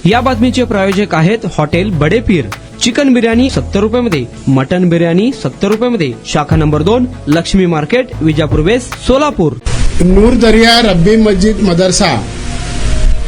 या बातमीचे प्रायोजक आहेत हॉटेल बडे पीर। चिकन बिर्याणी 70 रुपयामध्ये, मटन बिर्याणी 70 रुपयामध्ये। शाखा number 2, Laxmi market, Vijapur west, Solapur. Noor Dariya Rabbi मस्जिद मदरसा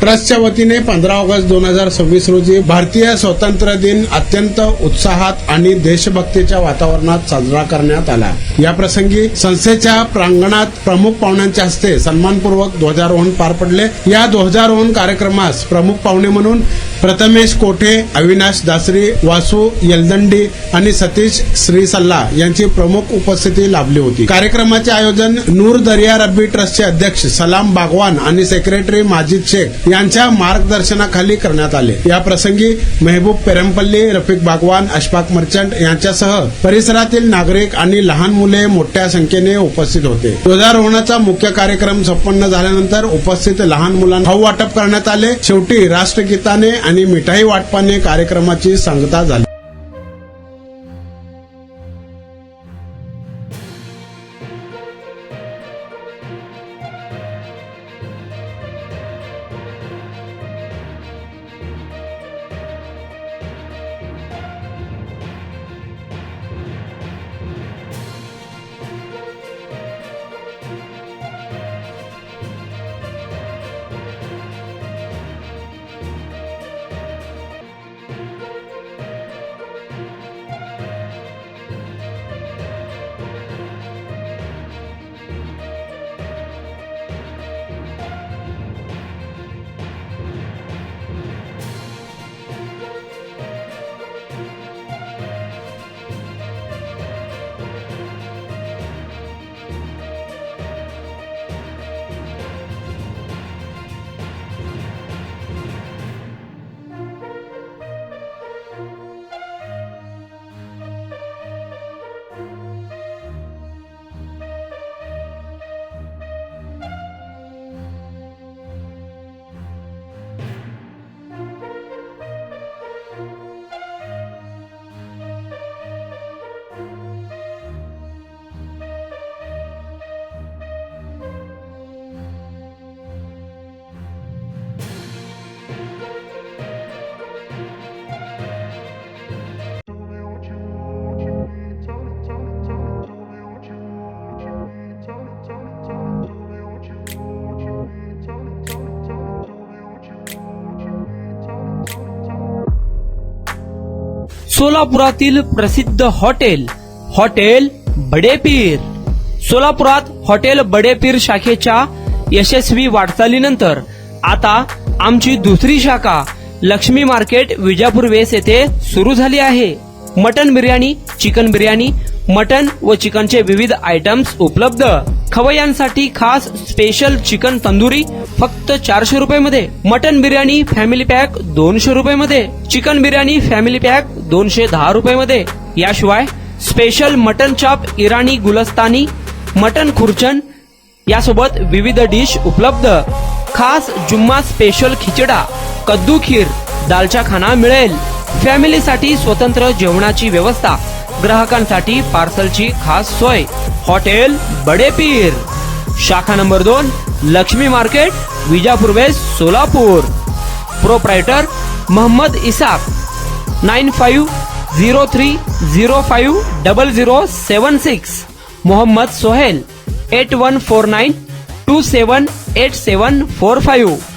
ट्रस्टच्या वतीने 15 ऑगस्ट 2026 रोजी भारतीय स्वातंत्र्य दिन अत्यंत उत्साहात आणि देशभक्तीच्या वातावरणात साजरा करण्यात आला। या प्रसंगी संस्थेच्या प्रांगणात प्रमुख पाहुण्यांच्या हस्ते सन्मानपूर्वक ध्वजारोहण पार पडले। या ध्वजारोहण कार्यक्रमास प्रमुख पाहुणे म्हणून प्रथमेश कोठे, अविनाश दासरी, वासू यलदंडी आणि सतीश श्रीसल्ला यांची प्रमुख उपस्थिती लाभली होती। कार्यक्रमाचे आयोजन नूर दरिया रब्बी ट्रस्टचे अध्यक्ष सलाम बागवान आणि सेक्रेटरी माजिद शेख यांच्या मार्गदर्शनाखाली करण्यात आले। या प्रसंगी मेहबूब पेरमपल्ली, रफिक बागवान, अशफाक मर्चंट यांच्यासह परिसरातील नागरिक आणि लहान मुले मोठ्या संख्येने उपस्थित होते। ध्वजारोहणाचा मुख्य कार्यक्रम संपन्न झाल्यानंतर उपस्थित लहान मुलांना खाऊ वाटप करण्यात आले। शेवटी राष्ट्रगीताने आणि मिठाई वाटपाने कार्यक्रमाची सांगता झाली। सोलापुरातील प्रसिद्ध हॉटेल हॉटेल बडे पीर। सोलापुरात हॉटेल बडे पीर शाखेच्या यशस्वी वाटचालीनंतर आता आमची दुसरी शाखा लक्ष्मी मार्केट, विजापूर वेस्ट येथे सुरू झाली आहे। Mutton biryani, chicken biryani, mutton व चिकनचे विविध आयटम्स उपलब्ध। खवय्यांसाठी खास स्पेशल चिकन तंदुरी फक्त 400 रुपयामध्ये, मटन बिर्याणी फॅमिली पॅक 200 रुपयामध्ये, चिकन बिर्याणी फॅमिली पॅक 210 रुपयामध्ये। याशिवाय स्पेशल मटन चाप, इराणी गुलस्तानी, मटन खुर्चन यासोबत विविध डिश उपलब्ध। खास जुम्मा स्पेशल खिचडा, कद्दू खीर, दालचा खाना मिळेल। फॅमिलीसाठी स्वतंत्र जेवणाची व्यवस्था, ग्राहकांसाठी पार्सलची खास सोय। हॉटेल बडे पीर, शाखा number 2, Laxmi market, Vijapur west, Solapur. Proprietor Mohammad Isaq, 9503050076। Mohammad Sohail, 8149278745।